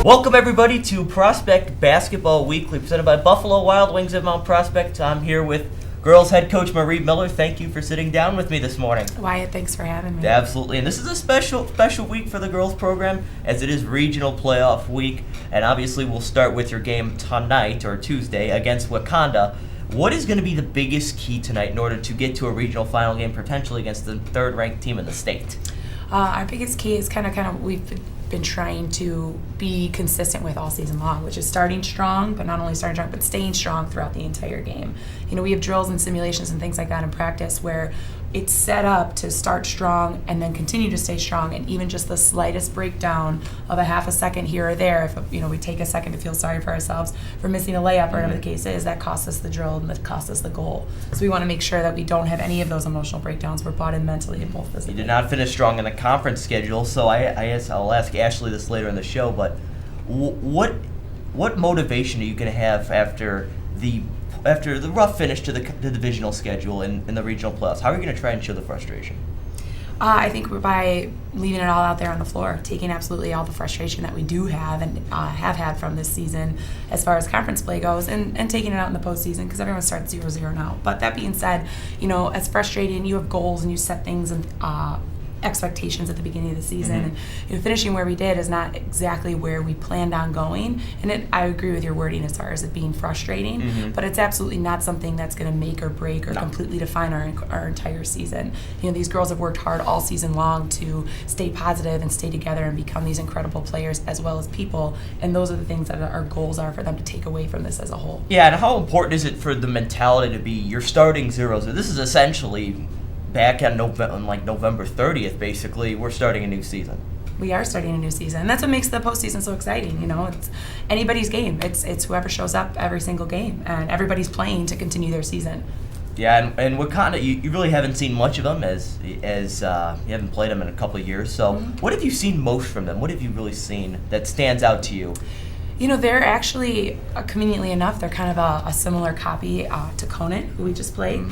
Welcome everybody to Prospect Basketball Weekly, presented by Buffalo Wild Wings of Mount Prospect. I'm here with girls head coach Marie Miller. Thank you for sitting down with me this morning. Wyatt, thanks for having me. Absolutely, and this is a special week for the girls program, as it is regional playoff week, and obviously we'll start with your game tonight, or Tuesday, against Wakanda. What is going to be the biggest key tonight in order to get to a regional final game, potentially against the third-ranked team in the state? Our biggest key is kind of we've been trying to be consistent with all season long, which is starting strong, but not only starting strong, but staying strong throughout the entire game. You know, we have drills and simulations and things like that in practice where it's set up to start strong and then continue to stay strong, and even just the slightest breakdown of a half a second here or there, if we take a second to feel sorry for ourselves for missing a layup or whatever the case is, that costs us the drill and that costs us the goal. So we want to make sure that we don't have any of those emotional breakdowns. We're bought in mentally and both physically. You did not finish strong in the conference schedule, so I'll ask Ashley this later in the show, but what motivation are you going to have after the rough finish to the divisional schedule in the regional playoffs? How are you going to try and show the frustration? I think we're by leaving it all out there on the floor, taking absolutely all the frustration that we do have and have had from this season as far as conference play goes, and taking it out in the postseason, because everyone starts 0-0 now. But that being said, as frustrating, you have goals and you set things and expectations at the beginning of the season, and finishing where we did is not exactly where we planned on going, and I agree with your wording as far as it being frustrating, but it's absolutely not something that's going to make or break or completely define our entire season. These girls have worked hard all season long to stay positive and stay together and become these incredible players as well as people, and those are the things that our goals are for them to take away from this as a whole. Yeah, and how important is it for the mentality to be you're starting 0-0? This is essentially back on November 30th, basically, we're starting a new season. We are starting a new season, and that's what makes the postseason so exciting. It's anybody's game. It's whoever shows up every single game, and everybody's playing to continue their season. Yeah, and Wakanda, you really haven't seen much of them as you haven't played them in a couple of years. So what have you seen most from them? What have you really seen that stands out to you? They're actually, conveniently enough, they're kind of a similar copy to Conant, who we just played.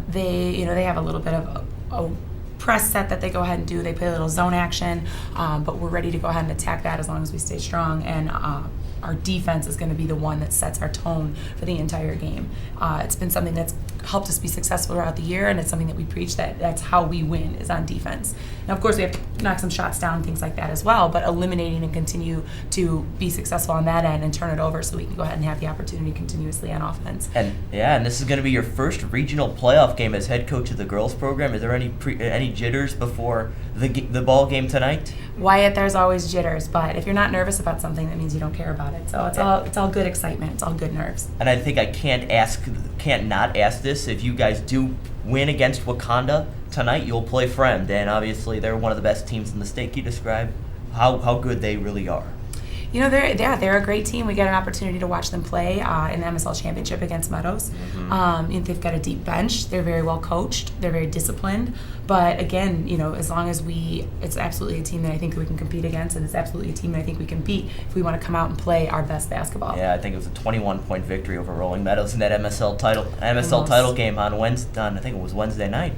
They have a little bit of a press set that they go ahead and do. They play a little zone action, but we're ready to go ahead and attack that as long as we stay strong. And our defense is going to be the one that sets our tone for the entire game. It's been something that's helped us be successful throughout the year, and it's something that we preach, that's how we win, is on defense. Now, of course, we have to knock some shots down and things like that as well, but eliminating and continue to be successful on that end and turn it over so we can go ahead and have the opportunity continuously on offense. And this is going to be your first regional playoff game as head coach of the girls program. Is there any jitters before the ball game tonight? Wyatt, there's always jitters, but if you're not nervous about something, that means you don't care about it. So it's all good excitement. It's all good nerves. And I think I can't not ask this. If you guys do win against Wakanda tonight, you'll play Friend, and obviously they're one of the best teams in the state. Can you describe how good they really are? They're a great team. We get an opportunity to watch them play in the MSL Championship against Meadows. They've got a deep bench. They're very well coached. They're very disciplined. But again, as long as it's absolutely a team that I think we can compete against, and it's absolutely a team that I think we can beat if we want to come out and play our best basketball. Yeah, I think it was a 21-point victory over Rolling Meadows in that MSL title game on I think it was Wednesday night.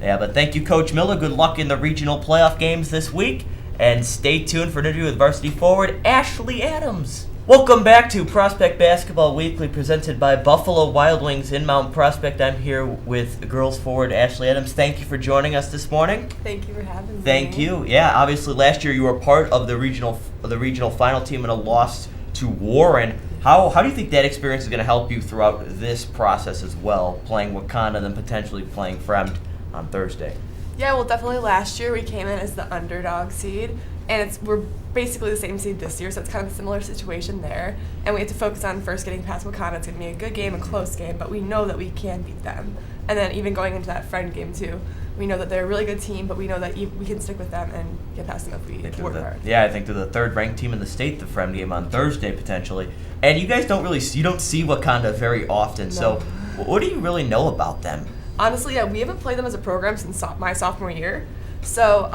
Yeah, but thank you, Coach Miller. Good luck in the regional playoff games this week. And stay tuned for an interview with varsity forward Ashley Adams. Welcome back to Prospect Basketball Weekly, presented by Buffalo Wild Wings in Mount Prospect. I'm here with girls forward Ashley Adams. Thank you for joining us this morning. Thank you for having me. Thank you. Yeah, obviously last year you were part of the regional final team and a loss to Warren. How do you think that experience is going to help you throughout this process as well, playing Wakanda and then potentially playing Fremd on Thursday? Yeah, well, definitely last year we came in as the underdog seed, and we're basically the same seed this year, so it's kind of a similar situation there. And we have to focus on first getting past Wakanda. It's going to be a good game, a close game, but we know that we can beat them. And then even going into that Friend game too, we know that they're a really good team, but we know that we can stick with them and get past them if we work hard. Yeah, I think they're the third-ranked team in the state, the Friend game on Thursday potentially. And you guys don't see Wakanda very often, No. So what do you really know about them? Honestly, yeah, we haven't played them as a program since my sophomore year. So,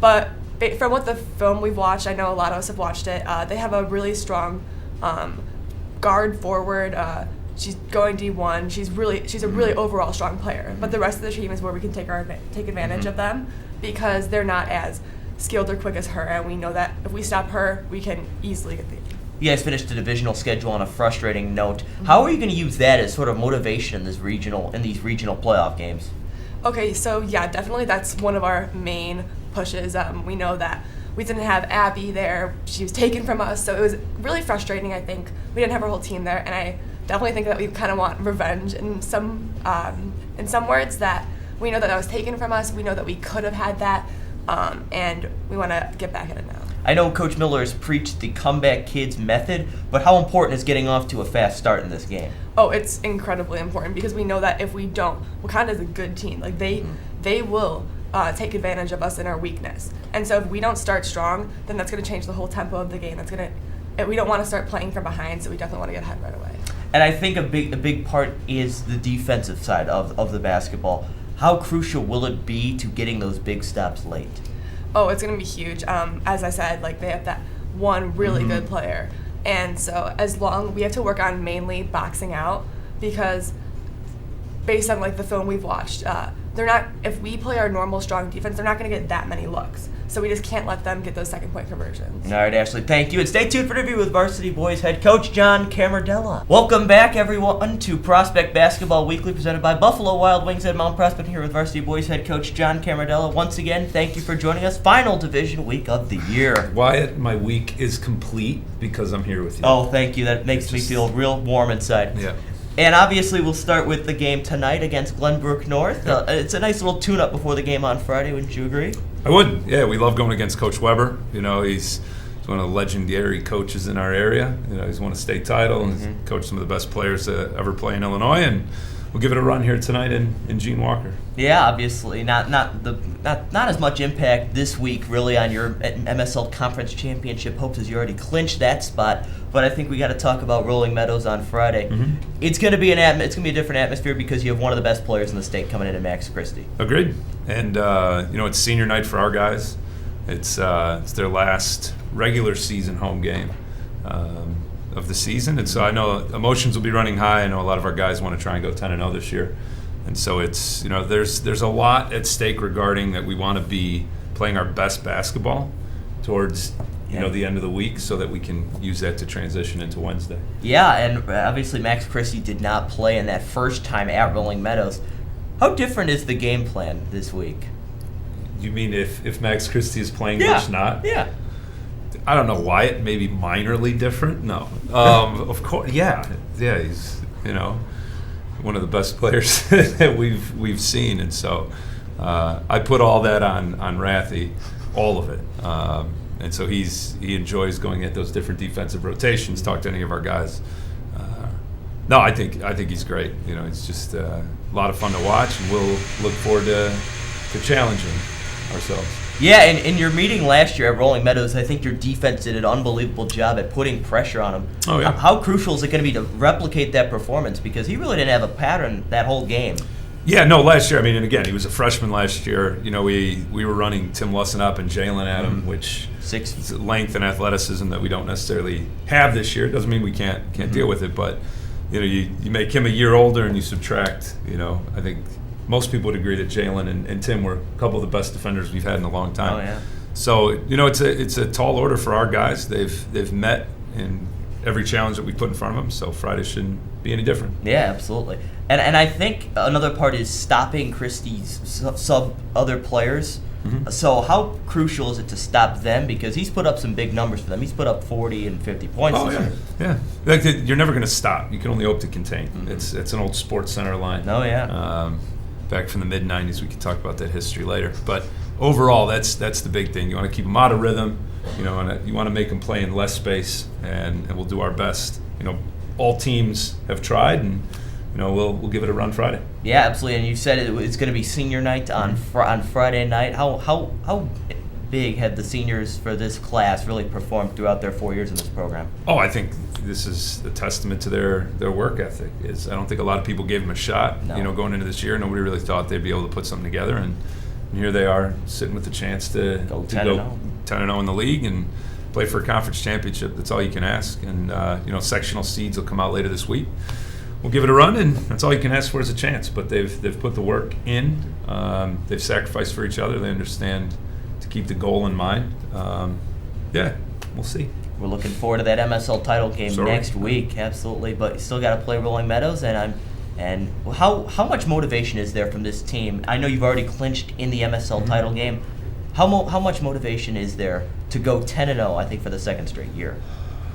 but from what the film we've watched, I know a lot of us have watched it, they have a really strong guard forward. She's going D1. She's a really overall strong player. But the rest of the team is where we can take advantage of them, because they're not as skilled or quick as her, and we know that if we stop her, we can easily get the game. You guys finished the divisional schedule on a frustrating note. How are you going to use that as sort of motivation in these regional playoff games? Okay, so yeah, definitely that's one of our main pushes. We know that we didn't have Abby there; she was taken from us, so it was really frustrating. I think we didn't have our whole team there, and I definitely think that we kind of want revenge in some words, that we know that was taken from us. We know that we could have had that, and we want to get back at it now. I know Coach Miller has preached the comeback kids method, but how important is getting off to a fast start in this game? Oh, it's incredibly important, because we know that if we don't, Wakanda is a good team. Like they will take advantage of us in our weakness, and so if we don't start strong, then that's going to change the whole tempo of the game. We don't want to start playing from behind, so we definitely want to get ahead right away. And I think a big part is the defensive side of the basketball. How crucial will it be to getting those big stops late? Oh, it's going to be huge. As I said, like, they have that one really good player. And so we have to work on mainly boxing out, because based on like the film we've watched, if we play our normal strong defense, they're not going to get that many looks. So we just can't let them get those second point conversions. All right, Ashley, thank you. And stay tuned for an interview with Varsity Boys head coach John Camardella. Welcome back, everyone, to Prospect Basketball Weekly, presented by Buffalo Wild Wings at Mount Prospect, here with Varsity Boys head coach John Camardella. Once again, thank you for joining us. Final division week of the year. Wyatt, my week is complete because I'm here with you. Oh, thank you. That makes me feel real warm inside. Yeah. And obviously, we'll start with the game tonight against Glenbrook North. It's a nice little tune-up before the game on Friday. Wouldn't you agree? I would. Yeah, we love going against Coach Weber. You know, he's one of the legendary coaches in our area. You know, he's won a state title and he's coached some of the best players to ever play in Illinois. And we'll give it a run here tonight in Gene Walker. Yeah, obviously not as much impact this week really on your MSL Conference Championship hopes, as you already clinched that spot. But I think we got to talk about Rolling Meadows on Friday. It's going to be a different atmosphere because you have one of the best players in the state coming into Max Christie. Agreed. And you know, it's senior night for our guys. It's their last regular season home game of the season, and so I know emotions will be running high. I know a lot of our guys want to try and go 10-0 this year, and so it's, you know, there's a lot at stake regarding that. We want to be playing our best basketball towards the end of the week, so that we can use that to transition into Wednesday. Yeah, and obviously Max Christie did not play in that first time at Rolling Meadows. How different is the game plan this week? You mean if Max Christie is playing versus not? Yeah. I don't know why it may be minorly different. No, of course, yeah. He's, you know, one of the best players that we've seen, and so I put all that on Rathy, all of it, and so he enjoys going at those different defensive rotations. Talk to any of our guys. No, I think he's great. You know, it's just a lot of fun to watch, and we'll look forward to challenging ourselves. Yeah, and in your meeting last year at Rolling Meadows, I think your defense did an unbelievable job at putting pressure on him. Oh, yeah. How crucial is it going to be to replicate that performance? Because he really didn't have a pattern that whole game. Yeah, no, last year, I mean, and again, he was a freshman last year. You know, we were running Tim Lusson up and Jalen at him, which is length and athleticism that we don't necessarily have this year. It doesn't mean we can't deal with it, but, you know, you make him a year older and you subtract, you know, I think most people would agree that Jalen and Tim were a couple of the best defenders we've had in a long time. Oh, yeah. So, you know, it's a tall order for our guys. They've met in every challenge that we put in front of them, so Friday shouldn't be any different. Yeah, absolutely. And I think another part is stopping Christie's sub other players. So how crucial is it to stop them? Because he's put up some big numbers for them. He's put up 40 and 50 points. Oh, yeah. Like, you're never going to stop. You can only hope to contain. It's an old Sports Center line. Oh, yeah. Back from the mid-'90s, we could talk about that history later. But overall, that's the big thing. You want to keep them out of rhythm. You know, and you want to make them play in less space, and we'll do our best. You know, all teams have tried, and you know, we'll give it a run Friday. Yeah, absolutely. And you said it's going to be senior night on Friday night. How big have the seniors for this class really performed throughout their 4 years in this program? Oh, I think this is a testament to their work ethic. I don't think a lot of people gave them a shot. No. You know, going into this year, nobody really thought they'd be able to put something together, and here they are sitting with the chance to go 10-0 in the league and play for a conference championship. That's all you can ask. And you know, sectional seeds will come out later this week. We'll give it a run, and that's all you can ask for is a chance. But they've put the work in. They've sacrificed for each other. They understand to keep the goal in mind. Yeah, we'll see. We're looking forward to that MSL title game So are we. next week, absolutely. But you still got to play Rolling Meadows, and how much motivation is there from this team? I know you've already clinched in the MSL title game. How much motivation is there to go 10-0? I think for the second straight year.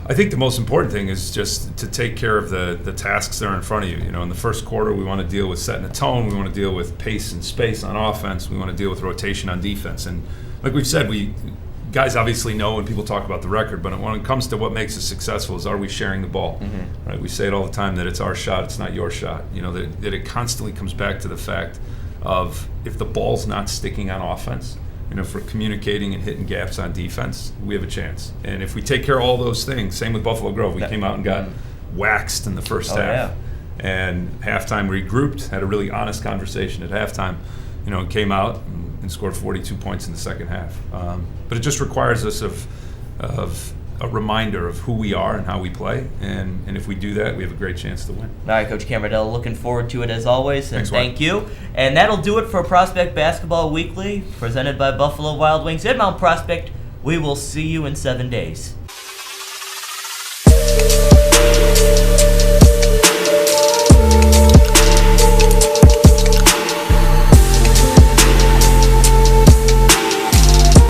I think the most important thing is just to take care of the tasks that are in front of you. You know, in the first quarter, we want to deal with setting a tone. We want to deal with pace and space on offense. We want to deal with rotation on defense. And like we've said, guys obviously know when people talk about the record, but when it comes to what makes us successful is, are we sharing the ball? Right? We say it all the time that it's our shot, it's not your shot. You know, that it constantly comes back to the fact of, if the ball's not sticking on offense, and if we're communicating and hitting gaps on defense, we have a chance. And if we take care of all those things, same with Buffalo Grove, we came out and got waxed in the first half. Yeah. And halftime regrouped, had a really honest conversation at halftime, you know, and came out and scored 42 points in the second half. But it just requires us of a reminder of who we are and how we play. And if we do that, we have a great chance to win. All right, Coach Camberdell, looking forward to it as always, and Thanks, Wyatt. thank you. And that'll do it for Prospect Basketball Weekly, presented by Buffalo Wild Wings and Mount Prospect. We will see you in 7 days.